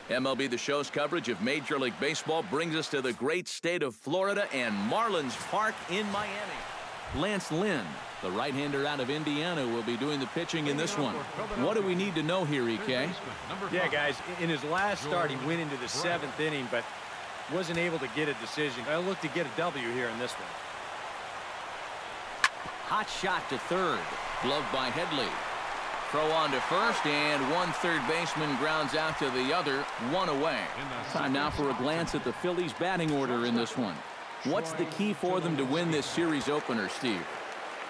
MLB The Show's coverage of Major League Baseball brings us to the great state of Florida and Marlins Park in Miami. Lance Lynn, the right-hander out of Indiana, will be doing the pitching in this one. What do we need to know here, EK? Yeah, guys, in his last start, he went into the 7th inning, but wasn't able to get a decision. I look to get a W here in this one. Hot shot to third. Gloved by Headley. Throw on to first, and one third baseman grounds out to the other, one away. Time now for a glance at the Phillies batting order in this one. What's the key for them to win this series opener, Steve?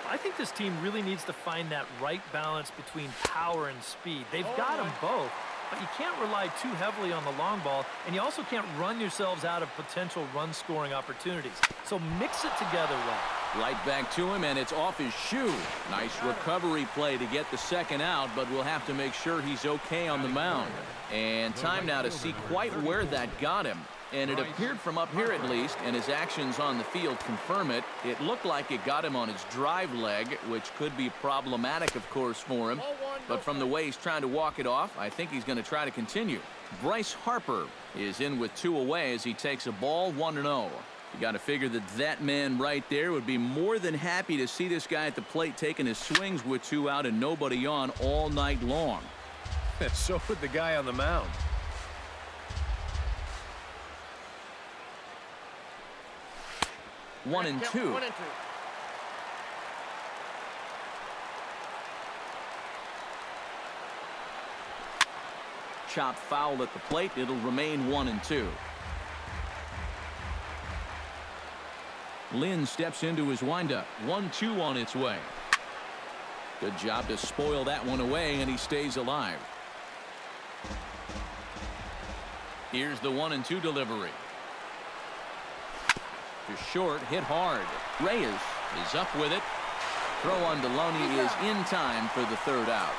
I think this team really needs to find that right balance between power and speed. They've got them both, but you can't rely too heavily on the long ball, and you also can't run yourselves out of potential run-scoring opportunities. So mix it together well. Right back to him, and it's off his shoe. Nice recovery play to get the second out, but we'll have to make sure he's okay on the mound. And time now to see quite where that got him. And it appeared from up here at least, and his actions on the field confirm it. It looked like it got him on his drive leg, which could be problematic, of course, for him. But from the way he's trying to walk it off, I think he's going to try to continue. Bryce Harper is in with 2 away as he takes a ball, 1-0. You got to figure that that man right there would be more than happy to see this guy at the plate taking his swings with 2 out and nobody on all night long. So would the guy on the mound. One and two. Chop foul at the plate. It'll remain 1-2. Lynn steps into his windup. 1-2 on its way. Good job to spoil that one away, and he stays alive. Here's the 1-2 delivery. To short, hit hard. Reyes is up with it. Throw on Deloney is in time for the 3rd out.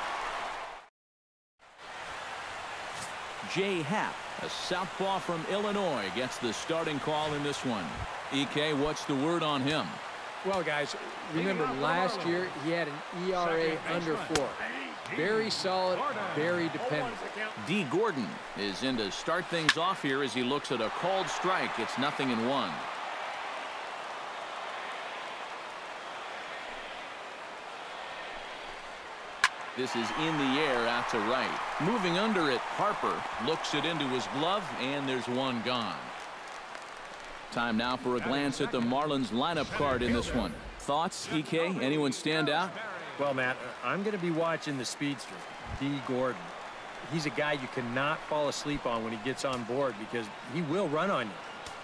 Jay Happ, a southpaw from Illinois, gets the starting call in this one. EK, what's the word on him? Well, guys, remember last year he had an ERA under 4. Very solid, very dependable. D. Gordon is in to start things off here as he looks at a called strike. It's 0-1. This is in the air out to right. Moving under it, Harper looks it into his glove, and there's one gone. Time now for a glance at the Marlins lineup card in this one. Thoughts, EK? Anyone stand out? Well, Matt, I'm going to be watching the speedster, D. Gordon. He's a guy you cannot fall asleep on when he gets on board because he will run on you.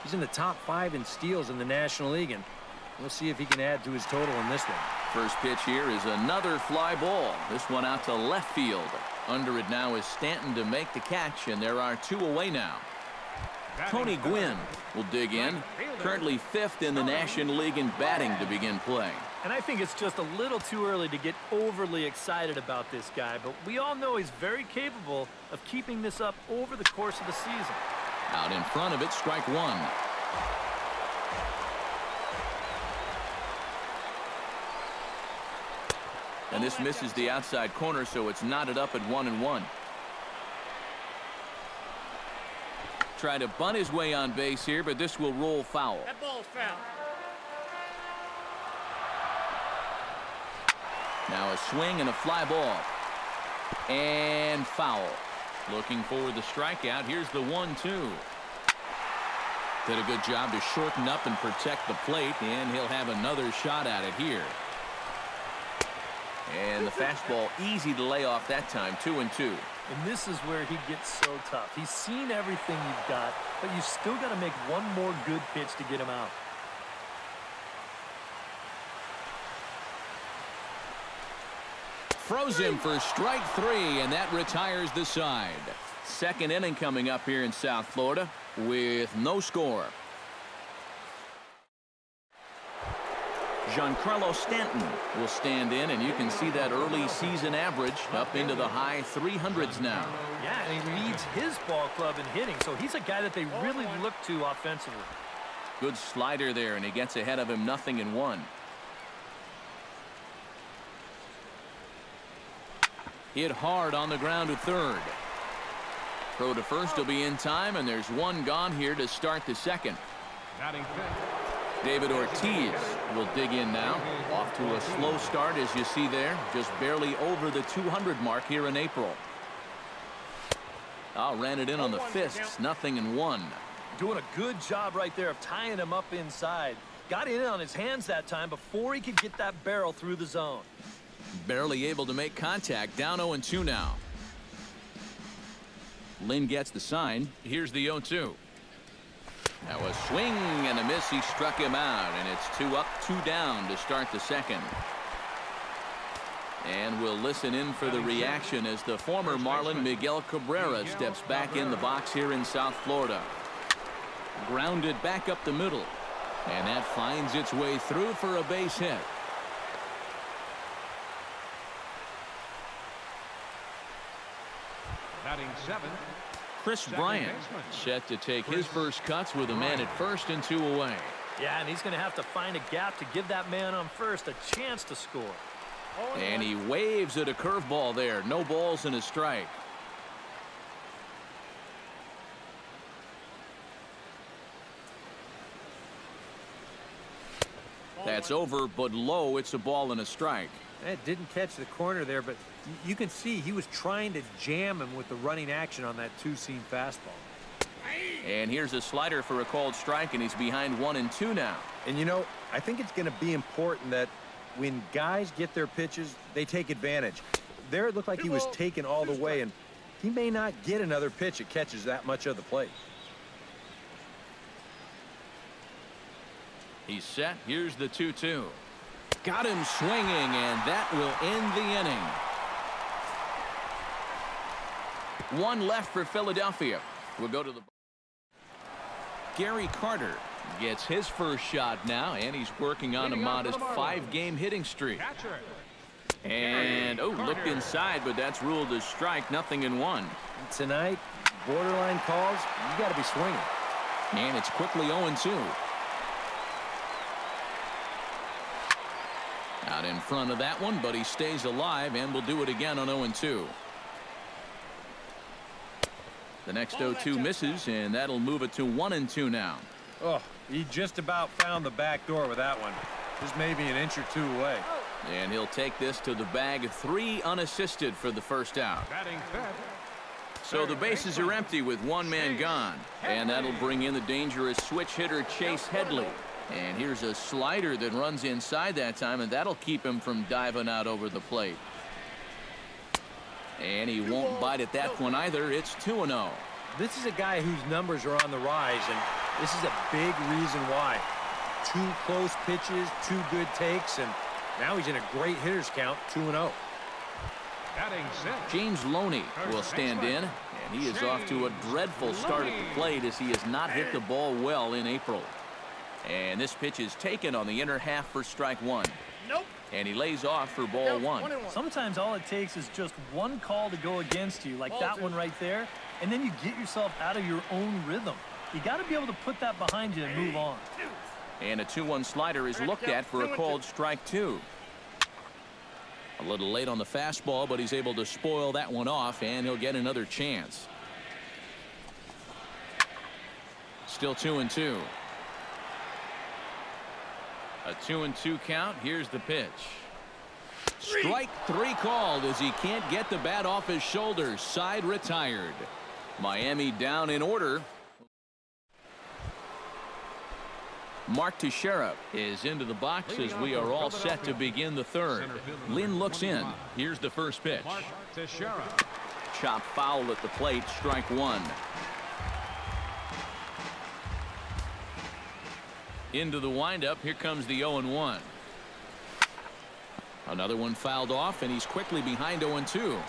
He's in the top 5 in steals in the National League, and we'll see if he can add to his total in this one. First pitch here is another fly ball. This one out to left field. Under it now is Stanton to make the catch, and there are 2 away now. Tony Gwynn will dig in. Currently 5th in the National League in batting to begin play. And I think it's just a little too early to get overly excited about this guy, but we all know he's very capable of keeping this up over the course of the season. Out in front of it, strike 1. And this misses the outside corner, so it's knotted up at 1-1. Try to bunt his way on base here, but this will roll foul. That ball's foul. Now a swing and a fly ball. And foul. Looking for the strikeout. Here's the 1-2. Did a good job to shorten up and protect the plate, and he'll have another shot at it here. And the fastball easy to lay off that time. 2-2. And this is where he gets so tough. He's seen everything you've got, but you still got to make one more good pitch to get him out. Froze him for strike 3, and that retires the side. Second inning coming up here in South Florida with no score. Giancarlo Stanton will stand in, and you can see that early season average up into the high 300s now. Yeah, and he leads his ball club in hitting, so he's a guy that they really look to offensively. Good slider there, and he gets ahead of him 0-1. Hit hard on the ground to third. Throw to first will be in time, and there's one gone here to start the second. David Ortiz will dig in now. Off to a slow start, as you see there. Just barely over the 200 mark here in April. Ran it in on the fists. 0-1. Doing a good job right there of tying him up inside. Got in on his hands that time before he could get that barrel through the zone. Barely able to make contact. Down 0-2 now. Lynn gets the sign. Here's the 0-2. That was swing and a miss. He struck him out, and it's 2 up, 2 down to start the second. And we'll listen in for the reaction as the former Marlin Miguel Cabrera steps back in the box here in South Florida. Grounded back up the middle, and that finds its way through for a base hit. Batting 7. Chris Bryant set to take his first cuts with a man at first and 2 away. Yeah, and he's going to have to find a gap to give that man on first a chance to score. And he waves at a curveball there. No balls and a strike. That's over, but low. It's a ball and a strike. It didn't catch the corner there, but you can see he was trying to jam him with the running action on that two-seam fastball. And here's a slider for a called strike, and he's behind 1-2 now. And, you know, I think it's going to be important that when guys get their pitches, they take advantage. There it looked like he was taken all the way, and he may not get another pitch that catches that much of the plate. He's set. Here's the 2-2. Got him swinging, and that will end the inning. One left for Philadelphia. We'll go to the... Gary Carter gets his first shot now, and he's working on a modest 5-game hitting streak. And, looked inside, but that's ruled a strike. 0-1. Tonight, borderline calls, you got to be swinging. And it's quickly 0-2. Out in front of that one, but he stays alive and will do it again on 0-2. The next 0-2 misses, and that'll move it to 1-2 now. Oh, he just about found the back door with that one. Just maybe an inch or 2 away. And he'll take this to the bag. 3 unassisted for the first out. So the bases are empty with one man gone. And that'll bring in the dangerous switch hitter Chase Headley. And here's a slider that runs inside that time, and that'll keep him from diving out over the plate. And he won't bite at that one either. It's 2-0. This is a guy whose numbers are on the rise, and this is a big reason why. 2 close pitches, 2 good takes, and now he's in a great hitter's count, 2-0. James Loney will stand in, and he is off to a dreadful start at the plate as he has not hit the ball well in April. And this pitch is taken on the inner half for strike 1. Nope. And he lays off for ball 1. Sometimes all it takes is just one call to go against you, like that one right there, and then you get yourself out of your own rhythm. You got to be able to put that behind you and move on. And a 2-1 slider is looked at for a called strike 2. A little late on the fastball, but he's able to spoil that one off, and he'll get another chance. Still 2-2. A 2-2 count. Here's the pitch. Strike 3 called as he can't get the bat off his shoulders. Side retired. Miami down in order. Mark Teixeira is into the box as we are all set to begin the third. Lynn looks in. Here's the first pitch. Chop foul at the plate. Strike 1. Into the windup. Here comes the 0-1. Another one fouled off, and he's quickly behind 0-2.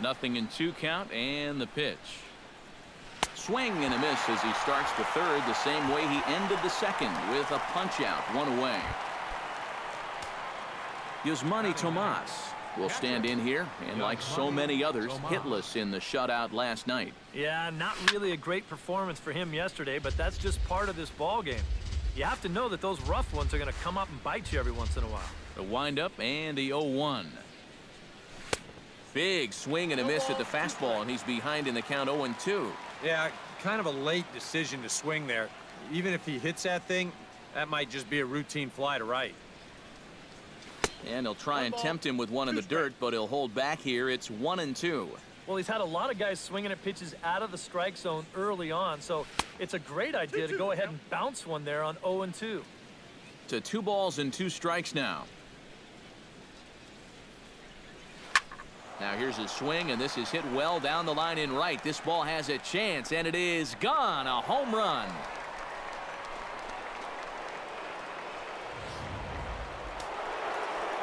Nothing in 2 count, and the pitch. Swing and a miss as he starts the third the same way he ended the second, with a punch out, 1 away. Yasmani Tomas will stand in here, and like so many others, hitless in the shutout last night. Yeah, not really a great performance for him yesterday, but that's just part of this ball game. You have to know that those rough ones are going to come up and bite you every once in a while. The windup and the 0-1. Big swing and a miss at the fastball, and he's behind in the count 0-2. Yeah, kind of a late decision to swing there. Even if he hits that thing, that might just be a routine fly to right. And he'll try and tempt him with one in the dirt, but he'll hold back here. It's 1-2. Well, he's had a lot of guys swinging at pitches out of the strike zone early on, so it's a great idea to go ahead and bounce one there on 0-2. To 2 balls and 2 strikes now. Now here's his swing, and this is hit well down the line in right. This ball has a chance, and it is gone. A home run.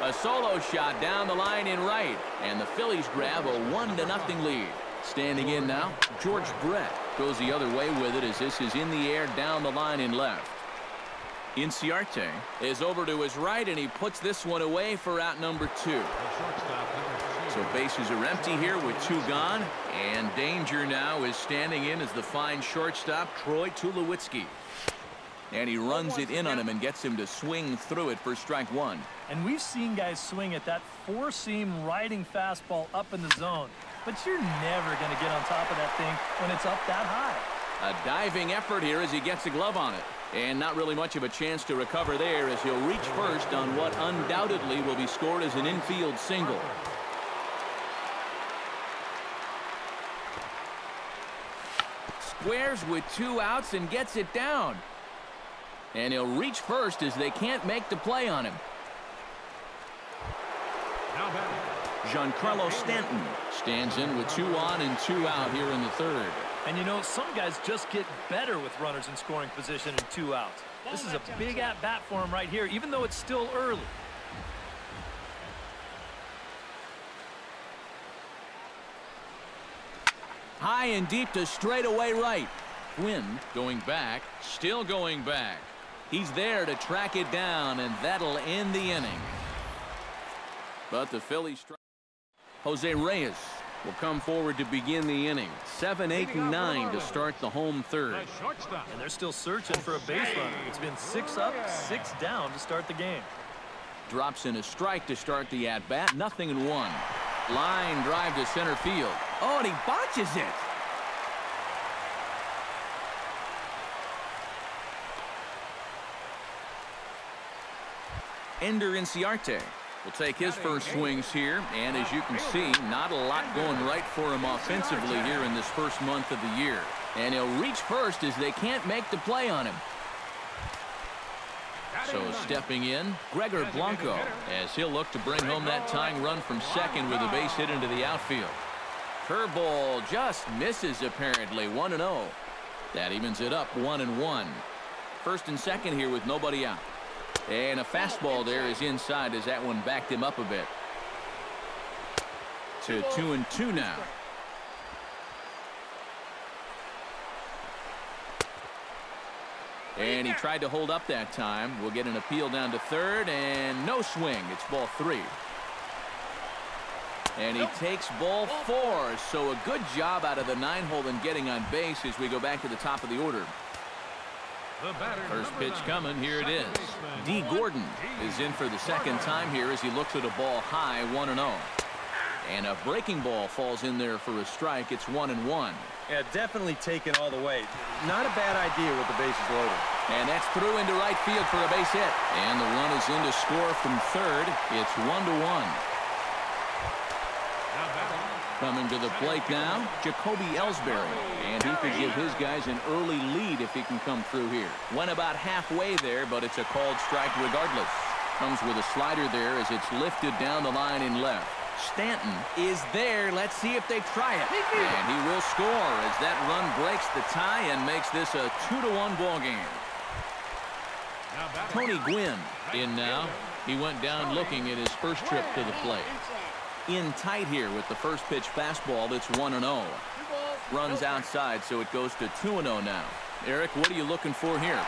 A solo shot down the line in right, and the Phillies grab a 1-0 lead. Standing in now, George Brett goes the other way with it as this is in the air down the line in left. Inciarte is over to his right, and he puts this one away for out number 2. So bases are empty here with 2 gone, and danger now is standing in as the fine shortstop Troy Tulowitzki. And he runs it in on him and gets him to swing through it for strike 1. And we've seen guys swing at that 4-seam riding fastball up in the zone, but you're never going to get on top of that thing when it's up that high. A diving effort here as he gets a glove on it. And not really much of a chance to recover there as he'll reach first on what undoubtedly will be scored as an infield single. Squares with 2 outs and gets it down. And he'll reach first as they can't make the play on him. Giancarlo Stanton stands in with 2 on and 2 out here in the third. And you know, some guys just get better with runners in scoring position and 2 outs. This is a big at-bat for him right here, even though it's still early. High and deep to straightaway right. Quinn going back, still going back. He's there to track it down, and that'll end the inning. But the Phillies strike. Jose Reyes will come forward to begin the inning. 7, 8, and 9 to start the home third. And they're still searching for a base runner. It's been 6 up, 6 down to start the game. Drops in a strike to start the at-bat. 0-1. Line drive to center field. Oh, and he botches it. Ender Inciarte will take his first swings here, and as you can see, not a lot going right for him offensively here in this first month of the year. And he'll reach first as they can't make the play on him. So stepping in, Gregor Blanco, as he'll look to bring home that tying run from second with a base hit into the outfield. Curveball just misses apparently. 1-0. That evens it up 1-1. First and second here with nobody out. And a fastball there is inside as that one backed him up a bit. To 2-2 now. And he tried to hold up that time. We'll get an appeal down to third, and no swing. It's ball 3. And he takes ball 4. So a good job out of the 9-hole in getting on base as we go back to the top of the order. First pitch coming. Here it is. D. Gordon is in for the second time here as he looks at a ball high. 1-0. And a breaking ball falls in there for a strike. It's 1-1. Yeah, definitely taken all the way. Not a bad idea with the bases loaded. And that's through into right field for a base hit. And the run is in to score from third. It's 1-1. Coming to the plate now, Jacoby Ellsbury. And he could give his guys an early lead if he can come through here. Went about halfway there, but it's a called strike regardless. Comes with a slider there as it's lifted down the line in left. Stanton is there. Let's see if they try it. And he will score as that run breaks the tie and makes this a 2-1 ball game. Tony Gwynn in now. He went down looking at his first trip to the plate. In tight here with the first pitch fastball. It's 1-0. Runs outside, so it goes to 2-0 now. Eric, what are you looking for here?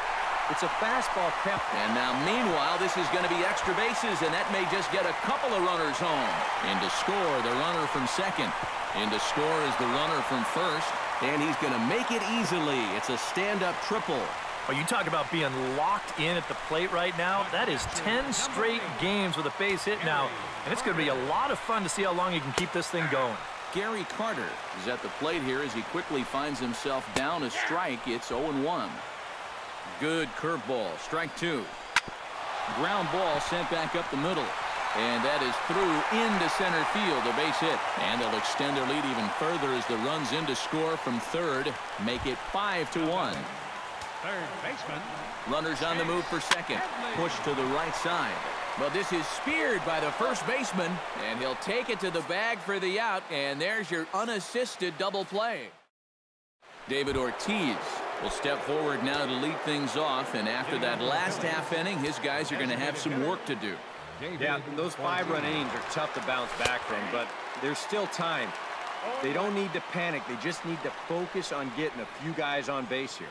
It's a fastball kept. And now, meanwhile, this is going to be extra bases, and that may just get a couple of runners home. In to score, the runner from second. In to score is the runner from first, and he's going to make it easily. It's a stand-up triple. Well, you talk about being locked in at the plate right now. That is 10 straight games with a base hit now, and it's going to be a lot of fun to see how long he can keep this thing going. Gary Carter is at the plate here as he quickly finds himself down a strike. It's 0-1. Good curveball. Strike two. Ground ball sent back up the middle. And that is through into center field. A base hit. And they'll extend their lead even further as the runs in to score from third. Make it 5-1. Third baseman. Runners on the move for second. Push to the right side. But this is speared by the first baseman, and he'll take it to the bag for the out, and there's your unassisted double play. David Ortiz will step forward now to lead things off, and after that last half inning, his guys are going to have some work to do. Yeah, those 5-run innings are tough to bounce back from, but there's still time. They don't need to panic. They just need to focus on getting a few guys on base here.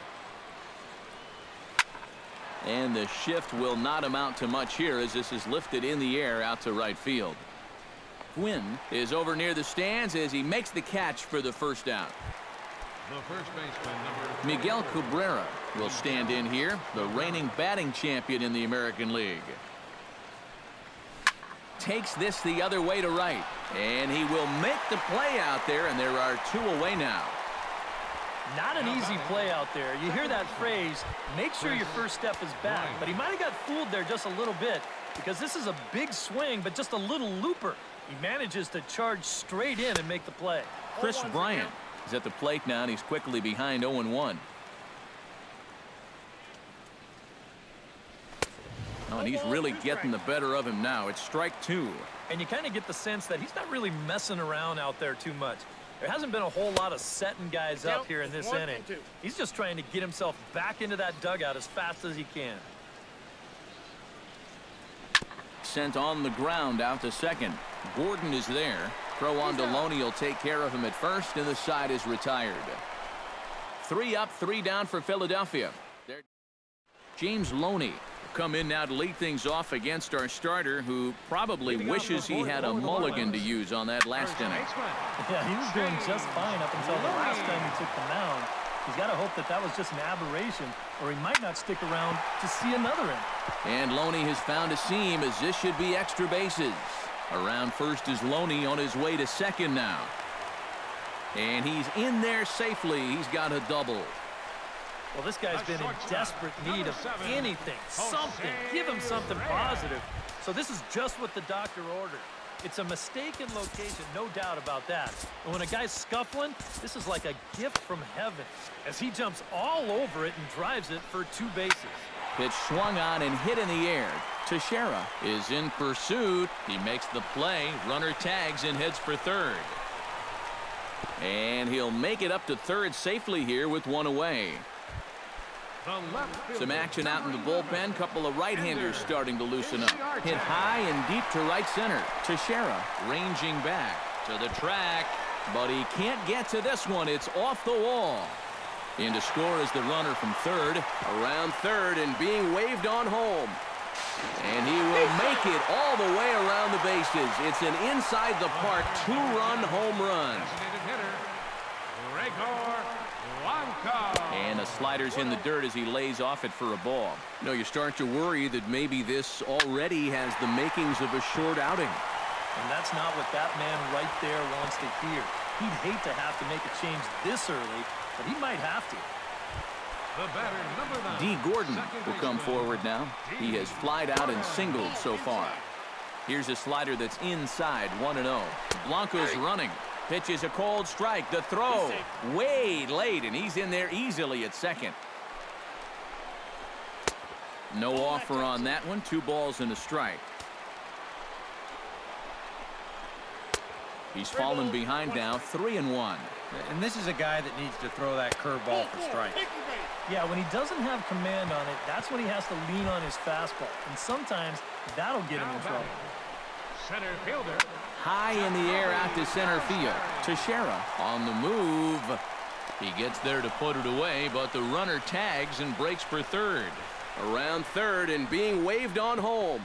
And the shift will not amount to much here as this is lifted in the air out to right field. Gwynn is over near the stands as he makes the catch for the first out. The first baseman, number Miguel Cabrera will stand in here, the reigning batting champion in the American League. Takes this the other way to right, and he will make the play out there, and there are two away now. Not an easy play out there. You hear that phrase, make sure your first step is back. But he might have got fooled there just a little bit because this is a big swing, but just a little looper. He manages to charge straight in and make the play. Chris Bryant is at the plate now, and he's quickly behind 0-1. Oh, and he's really getting the better of him now. It's strike two. And you kind of get the sense that he's not really messing around out there too much. There hasn't been a whole lot of setting guys up here in this inning. He's just trying to get himself back into that dugout as fast as he can. Sent on the ground out to second. Gordon is there. Throw on to Loney will take care of him at first, and the side is retired. 3 up, 3 down for Philadelphia. James Loney will come in now to lead things off against our starter, who probably wishes he had a mulligan to use on that last inning. Yeah, he was doing just fine up until the last time he took the mound. He's got to hope that that was just an aberration, or he might not stick around to see another inning. And Loney has found a seam as this should be extra bases. Around first is Loney on his way to second now. And he's in there safely. He's got a double. Well, this guy's been in desperate need of anything, something. Give him something positive. So this is just what the doctor ordered. It's a mistaken location, no doubt about that. And when a guy's scuffling, this is like a gift from heaven as he jumps all over it and drives it for 2 bases. Pitch swung on and hit in the air. Teixeira is in pursuit. He makes the play. Runner tags and heads for third. And he'll make it up to third safely here with 1 away. Some action out in the bullpen. Couple of right-handers starting to loosen up. Hit high and deep to right center. Teixeira ranging back to the track, but he can't get to this one. It's off the wall. In to score is the runner from third. Around third and being waved on home. And he will make it all the way around the bases. It's an inside-the-park 2-run home run. And the slider's in the dirt as he lays off it for a ball. You know, you start to worry that maybe this already has the makings of a short outing. And that's not what that man right there wants to hear. He'd hate to have to make a change this early, but he might have to. The batter, number 9. D. Gordon will come forward now. He has flied out and singled so far. Here's a slider that's inside, 1-0. Blanco's running. Pitch is a cold strike. The throw way late, and he's in there easily at second. No offer on that one. 2 balls and a strike. He's fallen behind now, 3-1. And this is a guy that needs to throw that curveball for strikes. Yeah, when he doesn't have command on it, that's when he has to lean on his fastball. And sometimes that'll get him in trouble. Center fielder. High in the air out to center field. Teixeira on the move. He gets there to put it away, but the runner tags and breaks for third. Around third and being waved on home.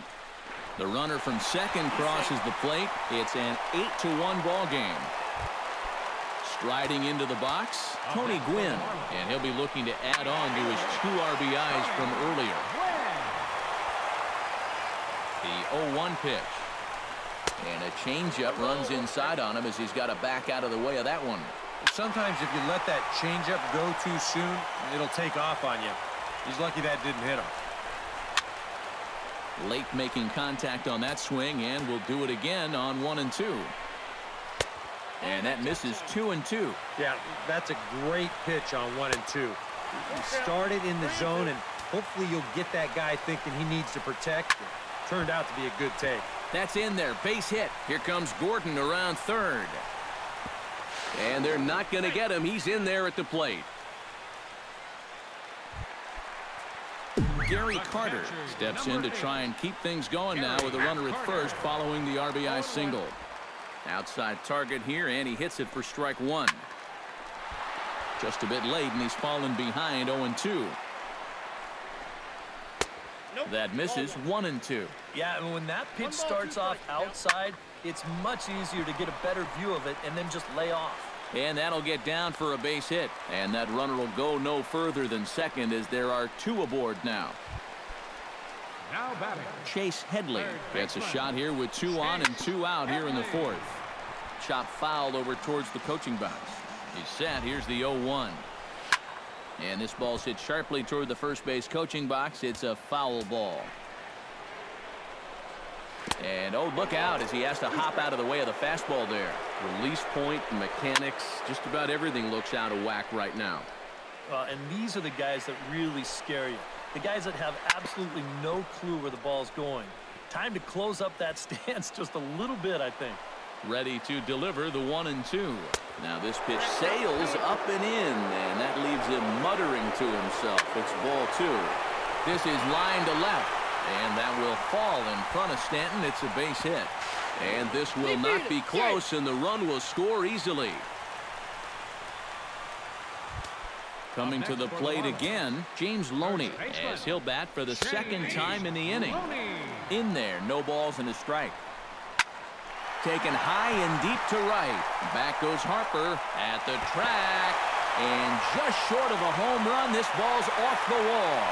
The runner from second crosses the plate. It's an 8-1 ball game. Striding into the box, Tony Gwynn, and he'll be looking to add on to his 2 RBIs from earlier. The 0-1 pitch. And a changeup runs inside on him as he's got to back out of the way of that one. Sometimes if you let that changeup go too soon, it'll take off on you. He's lucky that didn't hit him. Late making contact on that swing, and will do it again on 1-2. And that misses 2-2. Yeah, that's a great pitch on 1-2. You start it in the zone, and hopefully you'll get that guy thinking he needs to protect. It turned out to be a good take. That's in there. Base hit. Here comes Gordon around third. And they're not going to get him. He's in there at the plate. Gary Carter steps in to try and keep things going now with a runner at first following the RBI single. Outside target here, and he hits it for strike 1. Just a bit late, and he's fallen behind 0-2. That misses 1-2. Yeah, and when that pitch starts off outside, it's much easier to get a better view of it and then just lay off. And that'll get down for a base hit. And that runner will go no further than second as there are 2 aboard now. Now batting. Chase Headley gets a shot here with 2 on and 2 out here in the 4th. Chop foul over towards the coaching box. He's set. Here's the 0-1. And this ball's hit sharply toward the first base coaching box. It's a foul ball. And oh, look out as he has to hop out of the way of the fastball there. Release point, mechanics, just about everything looks out of whack right now. And these are the guys that really scare you. The guys that have absolutely no clue where the ball's going. Time to close up that stance just a little bit, I think. Ready to deliver the 1-2. Now this pitch sails up and in, and that leaves him muttering to himself. It's ball 2. This is line to left, and that will fall in front of Stanton. It's a base hit. And this will not be close, and the run will score easily. Coming to the plate again, James Loney, as he'll bat for the second time in the inning. In there, no balls and a strike. Taken high and deep to right. Back goes Harper at the track. And just short of a home run, this ball's off the wall.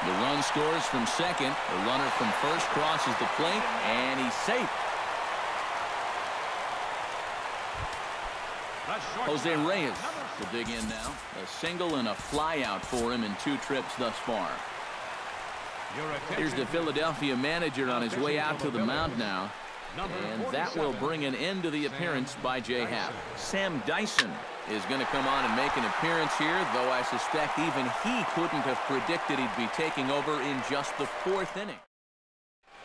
The run scores from second. The runner from first crosses the plate, and he's safe. Jose Reyes will dig in now. A single and a fly out for him in 2 trips thus far. Here's the Philadelphia manager on his way out to the mound now. And that will bring an end to the appearance by J. Happ. Sam Dyson is going to come on and make an appearance here, though I suspect even he couldn't have predicted he'd be taking over in just the 4th inning.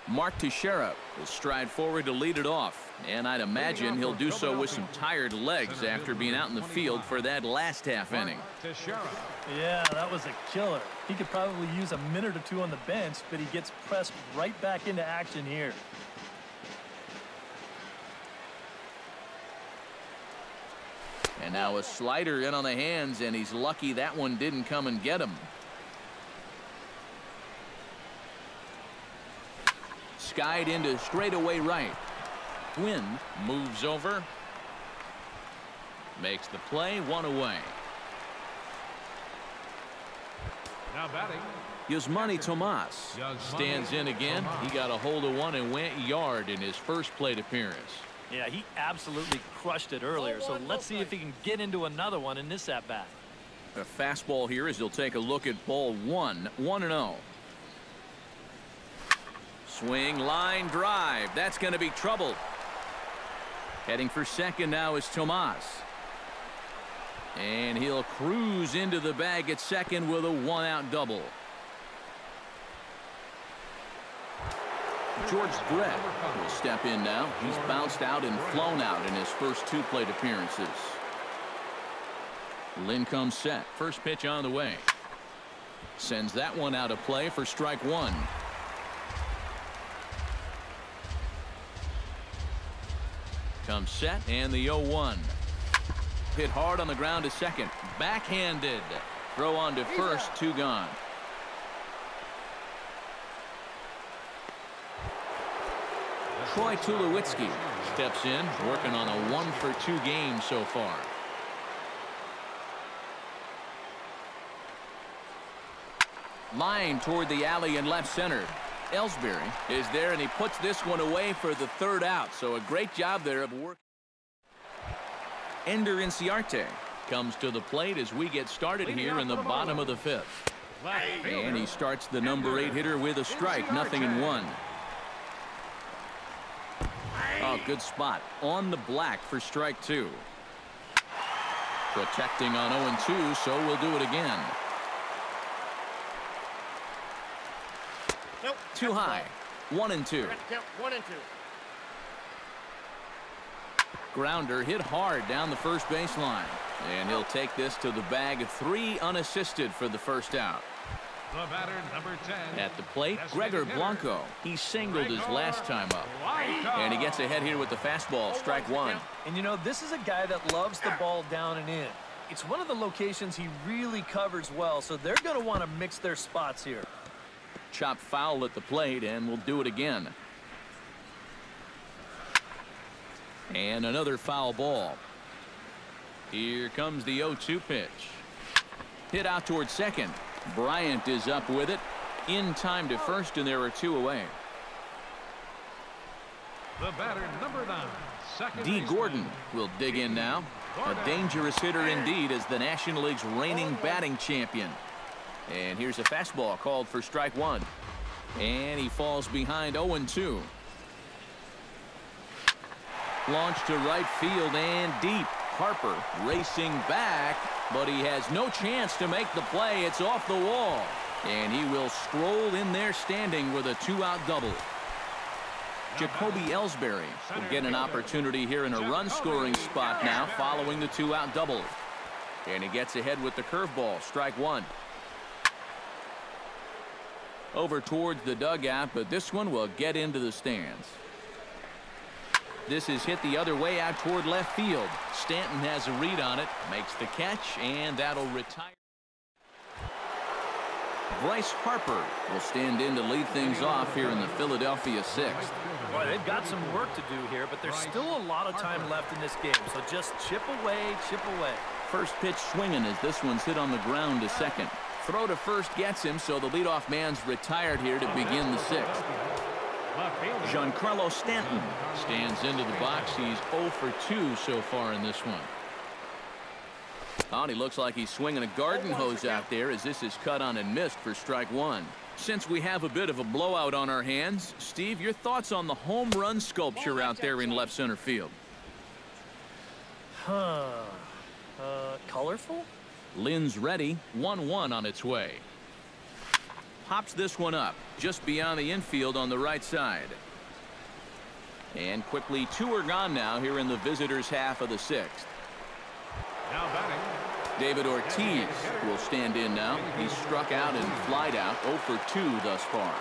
Mark Teixeira will stride forward to lead it off, and I'd imagine he'll do so with some tired legs after being out in the field for that last half inning. Yeah, that was a killer. He could probably use a minute or 2 on the bench, but he gets pressed right back into action here. And now a slider in on the hands, and he's lucky that one didn't come and get him. Skied into straightaway right. Gwynn moves over. Makes the play, 1 away. Now batting. Yasmani Tomas stands in again. He got a hold of one and went yard in his first plate appearance. Yeah, he absolutely crushed it earlier, so let's see if he can get into another one in this at-bat. A fastball here as he'll take a look at ball 1, 1-0. Swing, line, drive. That's going to be trouble. Heading for second now is Tomas. And he'll cruise into the bag at second with a 1-out double. George Brett will step in now. He's bounced out and flown out in his first 2 plate appearances. Lynn comes set. First pitch on the way. Sends that one out of play for strike 1. Comes set and the 0-1. Hit hard on the ground to second. Backhanded. Throw on to first. 2 gone. Troy Tulowitzki steps in, working on a 1-for-2 game so far. Line toward the alley in left center. Ellsbury is there, and he puts this one away for the 3rd out. So a great job there of work. Ender Inciarte comes to the plate as we get started here in the bottom of the 5th. And he starts the number 8 hitter with a strike. 0-1. Oh, good spot on the black for strike 2. Protecting on 0-2, so we'll do it again. Nope. Too high. 1-2. 1-2. Grounder hit hard down the first baseline. And he'll take this to the bag. 3 unassisted for the 1st out. The batter, number 10. At the plate, Gregor Blanco. He singled his last time up. And he gets ahead here with the fastball. Strike 1. And you know, this is a guy that loves the ball down and in. It's one of the locations he really covers well, so they're going to want to mix their spots here. Chop foul at the plate, and we'll do it again. And another foul ball. Here comes the 0-2 pitch. Hit out towards second. Bryant is up with it. In time to first, and there are 2 away. The batter, number 9. Second D. baseman. Gordon will dig in now. A dangerous hitter indeed as the National League's reigning batting champion. And here's a fastball called for strike 1. And he falls behind 0-2. Launched to right field and deep. Harper racing back, but he has no chance to make the play. It's off the wall. And he will stroll in there standing with a 2-out double. Jacoby Ellsbury will get an opportunity here in a run-scoring spot now following the 2-out double. And he gets ahead with the curveball. Strike 1. Over towards the dugout, but this one will get into the stands. This is hit the other way out toward left field. Stanton has a read on it, makes the catch, and that'll retire. Bryce Harper will stand in to lead things off here in the Philadelphia 6th. Boy, they've got some work to do here, but there's still a lot of time left in this game, so just chip away, chip away. First pitch swinging as this one's hit on the ground to second. Throw to first gets him, so the leadoff man's retired here to begin the 6th. Giancarlo Stanton stands into the box. He's 0 for 2 so far in this one. Oh, and he looks like he's swinging a garden hose out there as this is cut on and missed for strike 1. Since we have a bit of a blowout on our hands, Steve, your thoughts on the home run sculpture out there in left center field? Colorful? Lynn's ready. 1-1 on its way. Pops this one up just beyond the infield on the right side. And quickly 2 are gone now here in the visitors' half of the 6th. Now batting. David Ortiz will stand in now. He's struck out and flied out. 0 for 2 thus far.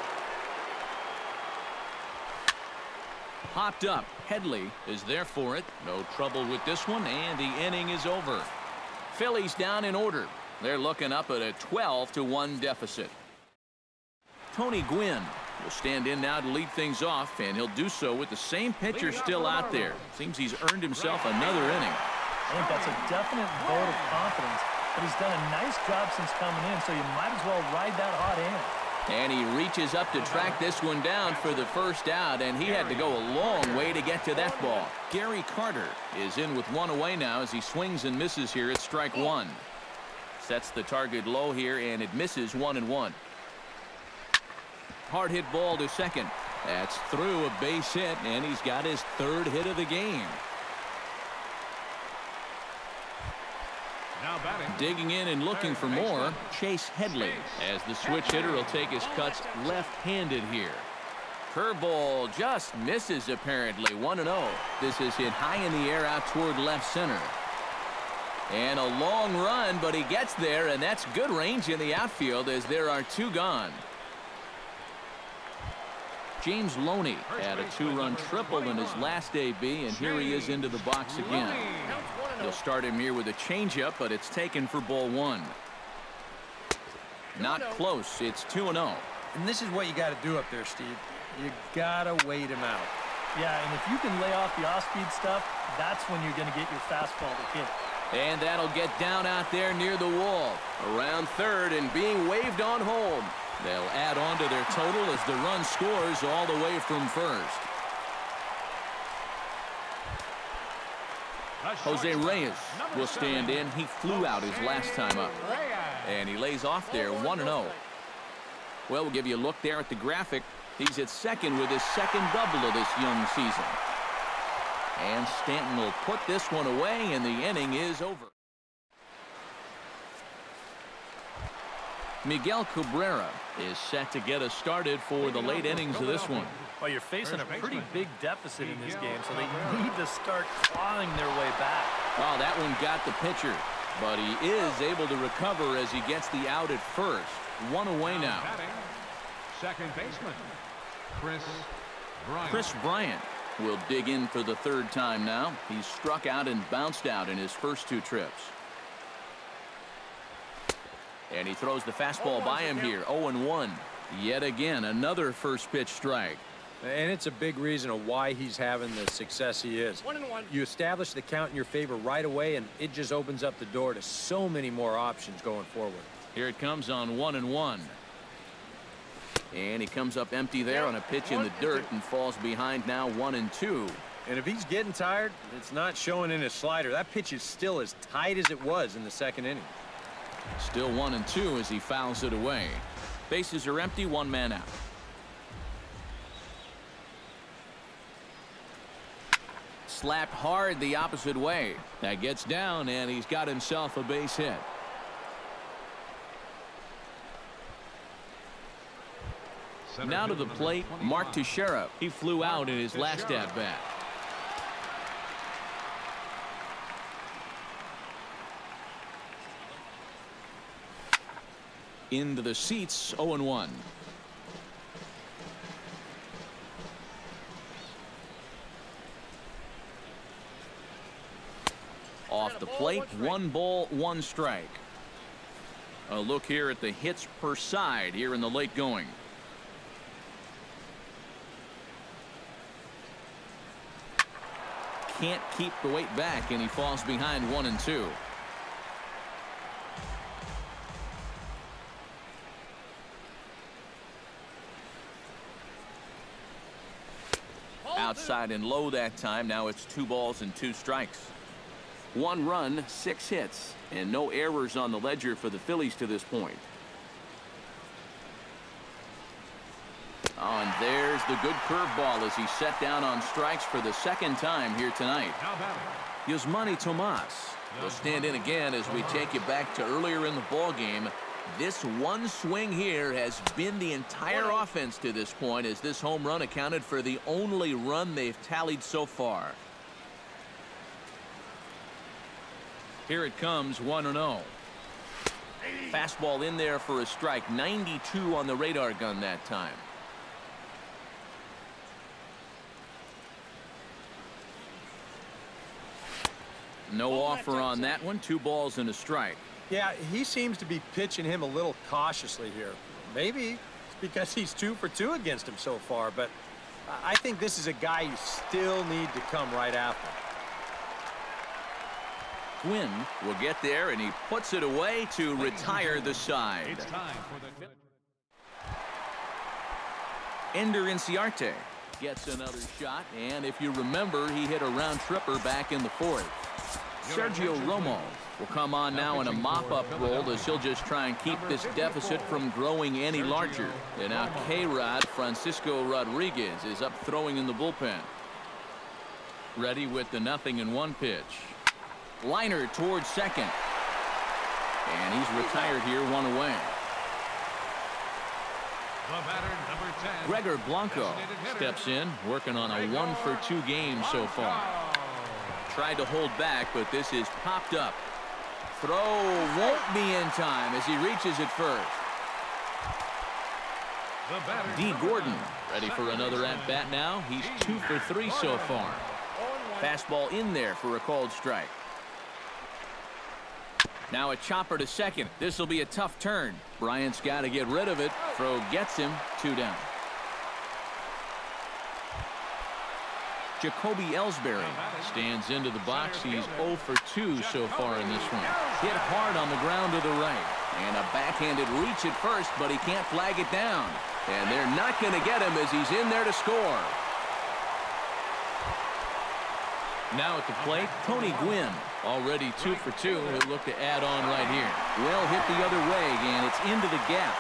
Popped up. Headley is there for it. No trouble with this one, and the inning is over. Phillies down in order. They're looking up at a 12-1 deficit. Tony Gwynn will stand in now to lead things off, and he'll do so with the same pitcher still out there. Seems he's earned himself another inning. I think that's a definite vote of confidence, but he's done a nice job since coming in, so you might as well ride that hot hand. And he reaches up to track this one down for the first out, and he had to go a long way to get to that ball. Gary Carter is in with 1 away now as he swings and misses here at strike 1. Sets the target low here, and it misses 1-1. Hard hit ball to second. That's through a base hit, and he's got his 3rd hit of the game. Now batting. Digging in and looking for more, Chase Headley, as the switch hitter will take his cuts left-handed here. Curveball just misses apparently. 1-0. This is hit high in the air out toward left center. And a long run, but he gets there, and that's good range in the outfield as there are 2 gone. James Loney had a 2-run triple in his last AB, and here he is into the box again. They'll start him here with a changeup, but it's taken for ball 1. Not close. It's 2-0. And this is what you got to do up there, Steve. You got to wait him out. Yeah, and if you can lay off the off-speed stuff, that's when you're going to get your fastball to hit. And that'll get down out there near the wall. Around third and being waved on home. They'll add on to their total as the run scores all the way from first. Jose Reyes will stand in. He flew out his last time up. And he lays off there 1-0. Well, we'll give you a look there at the graphic. He's at second with his second double of this young season. And Stanton will put this one away, and the inning is over. Miguel Cabrera is set to get us started for the late innings of this one. Well, you're facing a pretty big deficit in this game, so they need to start clawing their way back. Oh, that one got the pitcher, but he is able to recover as he gets the out at first. 1 away now. Second baseman, Chris Bryant will dig in for the 3rd time now. He's struck out and bounced out in his first 2 trips. And he throws the fastball by him here. 0-1. Yet again, another first pitch strike. And it's a big reason of why he's having the success he is. 1-1. You establish the count in your favor right away, and it just opens up the door to so many more options going forward. Here it comes on 1-1. And he comes up empty there on a pitch in the dirt and falls behind now 1-2. And if he's getting tired, it's not showing in his slider. That pitch is still as tight as it was in the 2nd inning. Still 1-2 as he fouls it away. Bases are empty, 1 man out. Slapped hard the opposite way. That gets down, and he's got himself a base hit. Now to the plate, Mark Teixeira. He flew out in his last at-bat. Into the seats, 0-1. Off the plate, 1 ball, 1 strike. A look here at the hits per side here in the late going. Can't keep the weight back, and he falls behind 1-2. Outside and low that time. Now it's 2 balls and 2 strikes. 1 run, 6 hits, and no errors on the ledger for the Phillies to this point. Oh, and there's the good curveball as he set down on strikes for the 2nd time here tonight. Yasmani Tomas will stand in again as we take you back to earlier in the ball game. This one swing here has been the entire offense to this point, as this home run accounted for the only run they've tallied so far. Here it comes, 1-0. Fastball in there for a strike. 92 on the radar gun that time. No offer on that one. 2 balls and a strike. Yeah, he seems to be pitching him a little cautiously here. Maybe it's because he's 2 for 2 against him so far, but I think this is a guy you still need to come right after. Quinn will get there, and he puts it away to retire the side. It's time for the Ender Inciarte gets another shot, and if you remember, he hit a round tripper back in the 4th. Sergio Romo will come on now in a mop-up role as he'll just try and keep this deficit from growing any larger. And now K-Rod Francisco Rodriguez is up throwing in the bullpen. Ready with the 0-1 pitch. Liner towards second. And he's retired here, 1 away. The batter, number 10. Gregor Blanco steps in, working on a 1-for-2 game so far. Tried to hold back, but this is popped up. Throw won't be in time as he reaches it first. D. Gordon ready for another at-bat now. He's 2 for 3 so far. Fastball in there for a called strike. Now a chopper to second. This will be a tough turn. Bryant's got to get rid of it. Throw gets him. 2 down. Jacoby Ellsbury stands into the box. He's 0 for 2 so far in this one. Hit hard on the ground to the right. And a backhanded reach at first, but he can't flag it down. And they're not going to get him as he's in there to score. Now at the plate, Tony Gwynn. Already 2 for 2. He'll look to add on right here. Well hit the other way, and it's into the gap.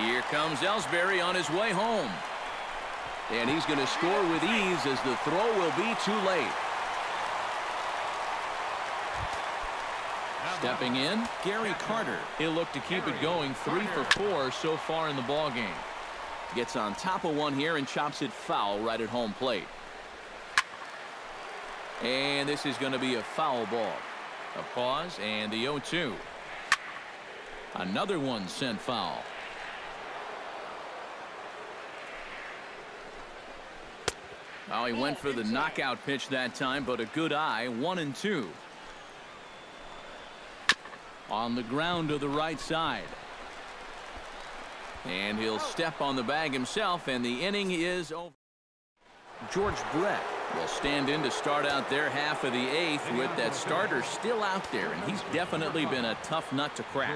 Here comes Ellsbury on his way home. And he's going to score with ease as the throw will be too late. Stepping in, Gary Carter. He'll look to keep it going. 3 for 4 so far in the ballgame. Gets on top of one here and chops it foul right at home plate. And this is going to be a foul ball. A pause and the 0-2. Another one sent foul. Oh, he went for the knockout pitch that time, but a good eye. 1-2. On the ground to the right side. And he'll step on the bag himself, and the inning is over. George Brett will stand in to start out their half of the 8th with that starter still out there, and he's definitely been a tough nut to crack.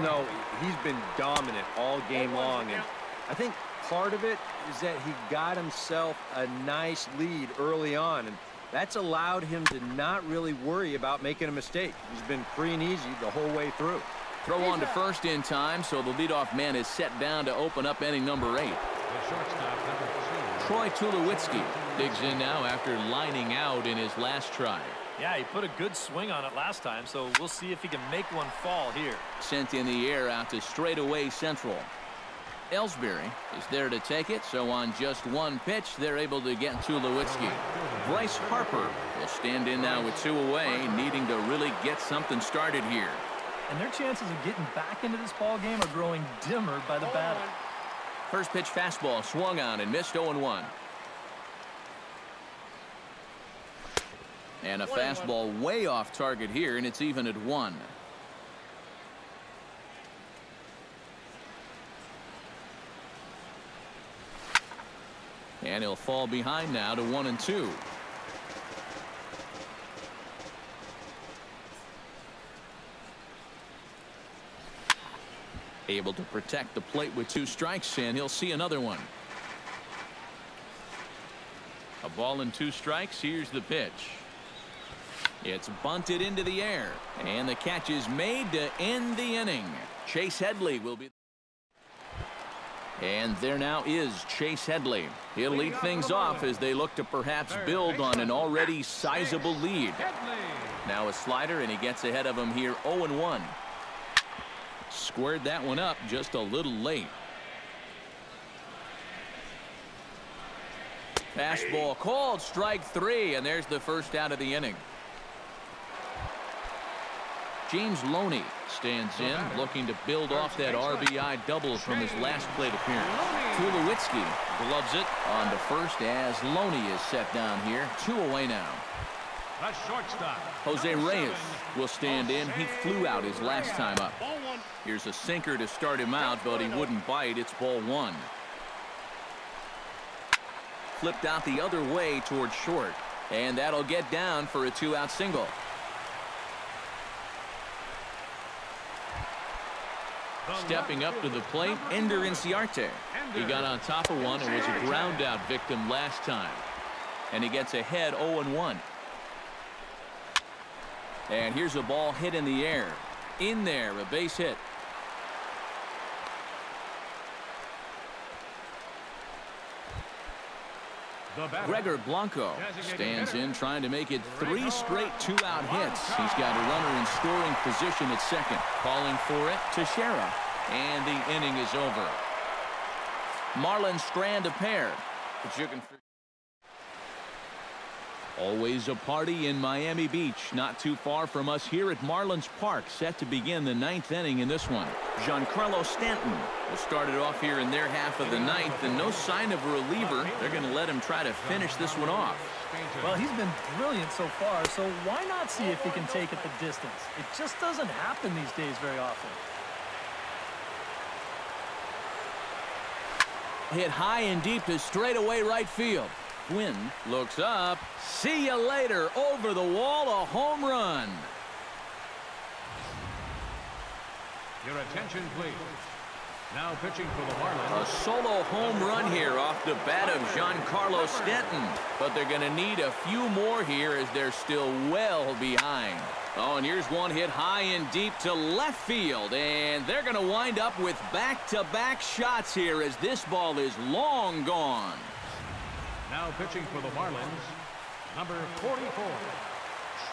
No, he's been dominant all game long, and I think part of it is that he got himself a nice lead early on, and that's allowed him to not really worry about making a mistake. He's been free and easy the whole way through. Throw on to first in time, so the leadoff man is set down to open up inning number 8. The shortstop, number 2. Troy Tulowitzki digs in now after lining out in his last try. Yeah, he put a good swing on it last time, so we'll see if he can make one fall here. Sent in the air out to straightaway central. Ellsbury is there to take it, so on just one pitch, they're able to get Tulowitzki. Bryce Harper will stand in now with 2 away, needing to really get something started here. And their chances of getting back into this ball game are growing dimmer by the batter. First pitch fastball swung on and missed. 0-1. And a fastball way off target here, and it's even at 1. And he'll fall behind now to 1-2. Able to protect the plate with 2 strikes, and he'll see another one. A ball and 2 strikes. Here's the pitch. It's bunted into the air, and the catch is made to end the inning. Chase Headley will be. And there now is Chase Headley. He'll lead things off as they look to perhaps build on an already sizable lead. Now a slider, and he gets ahead of him here. 0-1. Squared that one up just a little late. Fastball called, strike 3, and there's the first out of the inning. James Loney stands in, looking to build off that RBI double from his last plate appearance. Tulowitzki gloves it on to first as Loney is set down here. 2 away now. The shortstop, Jose Reyes will stand in. He flew out his last time up. Here's a sinker to start him out, but he wouldn't bite. It's ball 1. Flipped out the other way towards short, and that'll get down for a 2-out single. Stepping up to the plate, Ender Inciarte. He got on top of one and was a ground out victim last time. And he gets ahead 0-1. And here's a ball hit in the air. In there, a base hit. Gregor Blanco stands in, trying to make it 3 straight 2-out hits. He's got a runner in scoring position at second. Calling for it, Teixeira. And the inning is over. Marlins strand a pair. But you can... Always a party in Miami Beach, not too far from us here at Marlins Park, set to begin the 9th inning in this one. Giancarlo Stanton will start it off here in their half of the 9th, and no sign of a reliever. They're going to let him try to finish this one off. Well, he's been brilliant so far, so why not see if he can take it the distance? It just doesn't happen these days very often. Hit high and deep to straightaway right field. Quinn looks up. See you later. Over the wall, a home run. Your attention, please. Now pitching for the Marlins. A solo home run here off the bat of Giancarlo Stanton. But they're going to need a few more here as they're still well behind. Oh, and here's one hit high and deep to left field. And they're going to wind up with back-to-back shots here as this ball is long gone. Now pitching for the Marlins, number 44,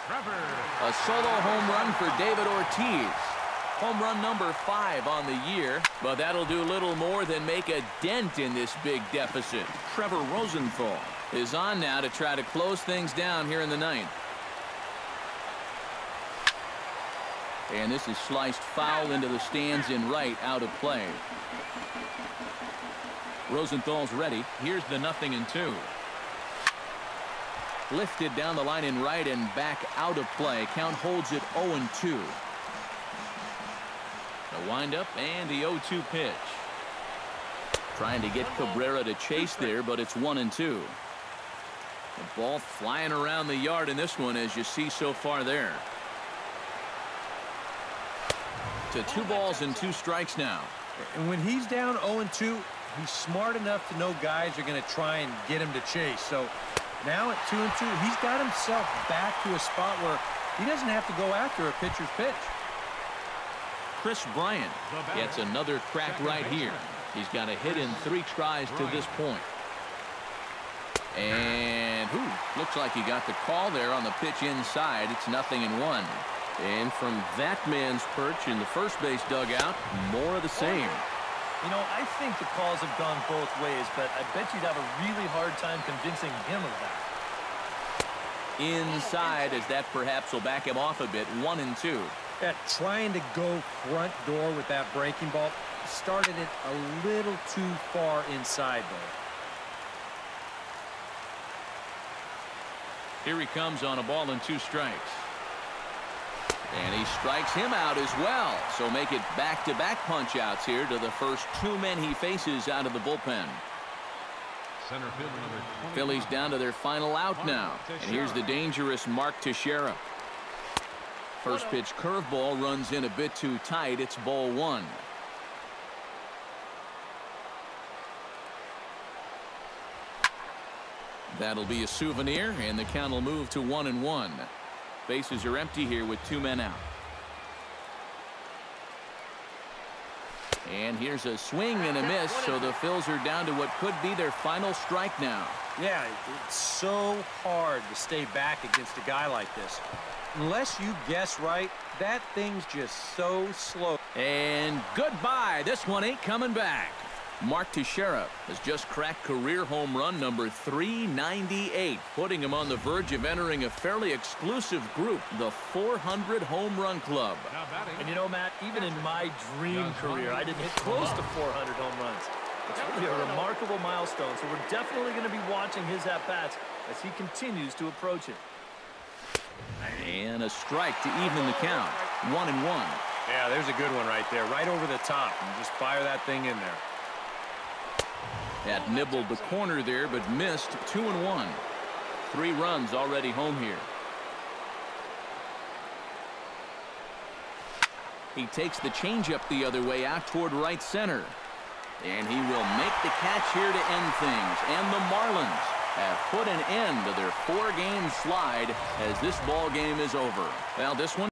Trevor. A solo home run for David Ortiz. Home run number 5 on the year, but that'll do little more than make a dent in this big deficit. Trevor Rosenthal is on now to try to close things down here in the 9th. And this is sliced foul into the stands in right, out of play. Rosenthal's ready. Here's the 0-2. Lifted down the line in right and back out of play. Count holds it 0-2. The windup and the 0-2 pitch. Trying to get Cabrera to chase there, but it's 1-2. The ball flying around the yard in this one, as you see so far there. To 2 balls and 2 strikes now. And when he's down 0-2, he's smart enough to know guys are going to try and get him to chase. So now at 2-2, he's got himself back to a spot where he doesn't have to go after a pitcher's pitch. Chris Bryant gets another crack right here. He's got a hit in 3 tries to this point. And looks like he got the call there on the pitch inside. It's 0-1. And from that man's perch in the first base dugout, more of the same. You know, I think the calls have gone both ways, but I bet you'd have a really hard time convincing him of that. Inside, as that perhaps will back him off a bit. 1-2. Trying to go front door with that breaking ball started it a little too far inside there. Here he comes on a ball and 2 strikes. And he strikes him out as well. So make it back-to-back punch-outs here to the first 2 men he faces out of the bullpen. Center field number 20. Phillies down to their final out now. And here's the dangerous Mark Teixeira. First pitch curveball runs in a bit too tight. It's ball 1. That'll be a souvenir, and the count will move to 1-1. Bases are empty here with 2 men out. And here's a swing and a miss, so the Phils are down to what could be their final strike now. Yeah, it's so hard to stay back against a guy like this. Unless you guess right, that thing's just so slow. And goodbye. This one ain't coming back. Mark Teixeira has just cracked career home run number 398, putting him on the verge of entering a fairly exclusive group, the 400 home run club. And you know, Matt, even in my dream career, I didn't hit close to 400 home runs. It's really a remarkable milestone, so we're definitely going to be watching his at-bats as he continues to approach it. And a strike to even the count. 1-1. Yeah, there's a good one right there, right over the top, and just fire that thing in there. That nibbled the corner there, but missed. 2-1. 3 runs already home here. He takes the changeup the other way out toward right center. And he will make the catch here to end things. And the Marlins have put an end to their 4-game slide as this ball game is over. Well, this one